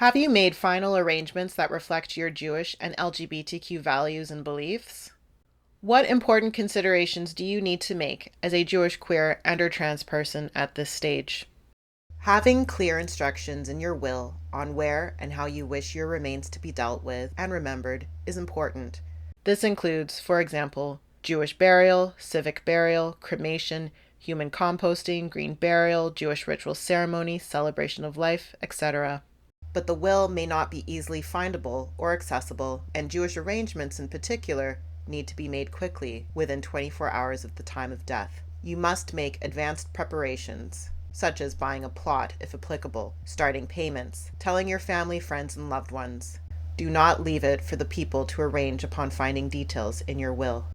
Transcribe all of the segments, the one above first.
Have you made final arrangements that reflect your Jewish and LGBTQ values and beliefs? What important considerations do you need to make as a Jewish queer and/or trans person at this stage? Having clear instructions in your will on where and how you wish your remains to be dealt with and remembered is important. This includes, for example, Jewish burial, civic burial, cremation, human composting, green burial, Jewish ritual ceremony, celebration of life, etc. But the will may not be easily findable or accessible, and Jewish arrangements in particular need to be made quickly, within 24 hours of the time of death. You must make advanced preparations, such as buying a plot if applicable, starting payments, telling your family, friends, and loved ones. Do not leave it for the people to arrange upon finding details in your will.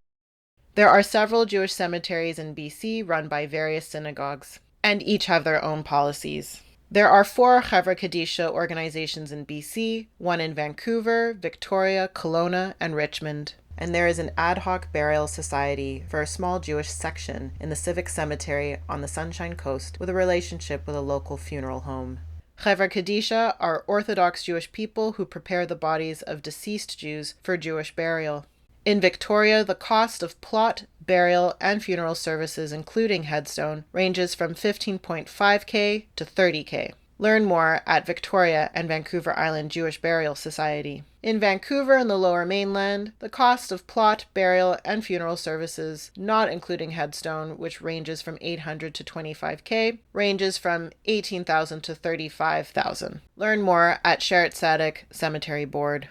There are several Jewish cemeteries in BC run by various synagogues, and each have their own policies. There are 4 Chevra Kadisha organizations in BC, one in Vancouver, Victoria, Kelowna, and Richmond. And there is an ad hoc burial society for a small Jewish section in the Civic Cemetery on the Sunshine Coast with a relationship with a local funeral home. Chevra Kadisha are Orthodox Jewish people who prepare the bodies of deceased Jews for Jewish burial. In Victoria, the cost of plot, burial, and funeral services, including headstone, ranges from $15.5K to $30K. Learn more at Victoria and Vancouver Island Jewish Burial Society. In Vancouver and the Lower Mainland, the cost of plot, burial, and funeral services, not including headstone, which ranges from $800 to $25K, ranges from $18,000 to $35,000. Learn more at Sheretz Tzedek Cemetery Board.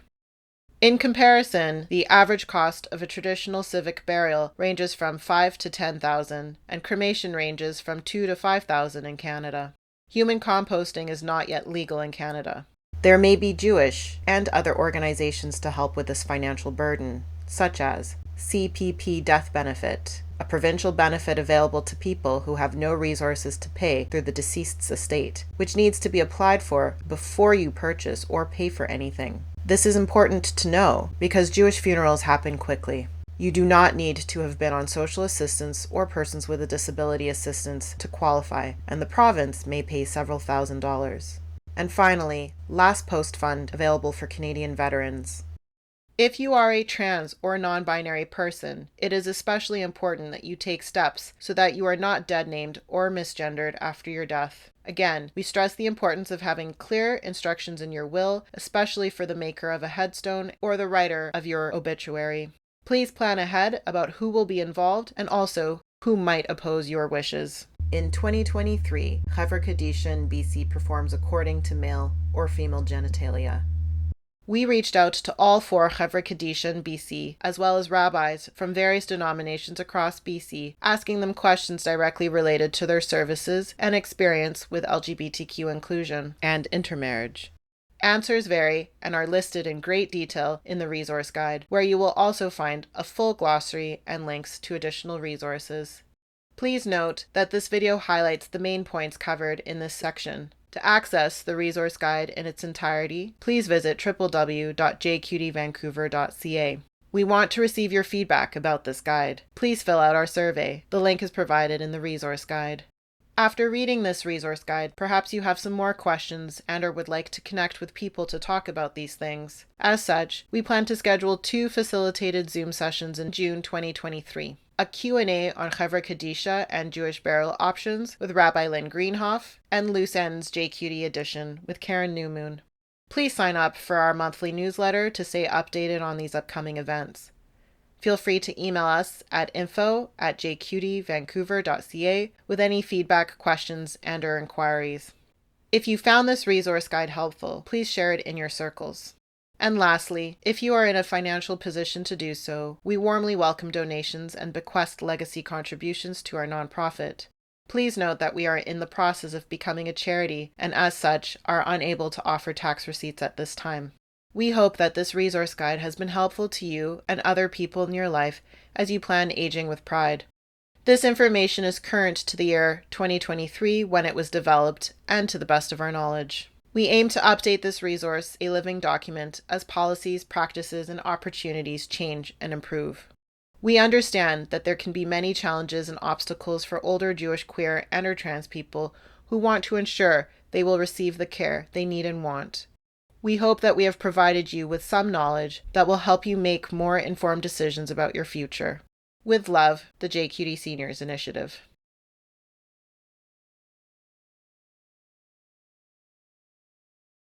In comparison, the average cost of a traditional civic burial ranges from $5,000 to $10,000, and cremation ranges from $2,000 to $5,000 in Canada. Human composting is not yet legal in Canada. There may be Jewish and other organizations to help with this financial burden, such as CPP Death Benefit, a provincial benefit available to people who have no resources to pay through the deceased's estate, which needs to be applied for before you purchase or pay for anything. This is important to know because Jewish funerals happen quickly. You do not need to have been on social assistance or persons with a disability assistance to qualify, and the province may pay several $1,000s. And finally, Last Post Fund available for Canadian veterans. If you are a trans or non-binary person, it is especially important that you take steps so that you are not dead-named or misgendered after your death. Again, we stress the importance of having clear instructions in your will, especially for the maker of a headstone or the writer of your obituary. Please plan ahead about who will be involved and also who might oppose your wishes. In 2023, Chevra Kadisha in BC performs according to male or female genitalia. We reached out to all 4 Chevra Kadisha in BC, as well as rabbis from various denominations across BC, asking them questions directly related to their services and experience with LGBTQ inclusion and intermarriage. Answers vary and are listed in great detail in the resource guide, where you will also find a full glossary and links to additional resources. Please note that this video highlights the main points covered in this section. To access the resource guide in its entirety, please visit www.jqdvancouver.ca. We want to receive your feedback about this guide. Please fill out our survey. The link is provided in the resource guide. After reading this resource guide, perhaps you have some more questions and/or would like to connect with people to talk about these things. As such, we plan to schedule 2 facilitated Zoom sessions in June 2023. A Q&A on Chevra Kadisha and Jewish burial options with Rabbi Lynn Greenhoff, and Loose Ends JQD edition with Karen Newmoon. Please sign up for our monthly newsletter to stay updated on these upcoming events. Feel free to email us at info@jqdvancouver.ca with any feedback, questions, and/or inquiries. If you found this resource guide helpful, please share it in your circles. And lastly, if you are in a financial position to do so, we warmly welcome donations and bequest legacy contributions to our nonprofit. Please note that we are in the process of becoming a charity and as such are unable to offer tax receipts at this time. We hope that this resource guide has been helpful to you and other people in your life as you plan aging with pride. This information is current to the year 2023 when it was developed and to the best of our knowledge. We aim to update this resource, a living document, as policies, practices, and opportunities change and improve. We understand that there can be many challenges and obstacles for older Jewish, queer, and/or trans people who want to ensure they will receive the care they need and want. We hope that we have provided you with some knowledge that will help you make more informed decisions about your future. With love, the JQD Seniors Initiative.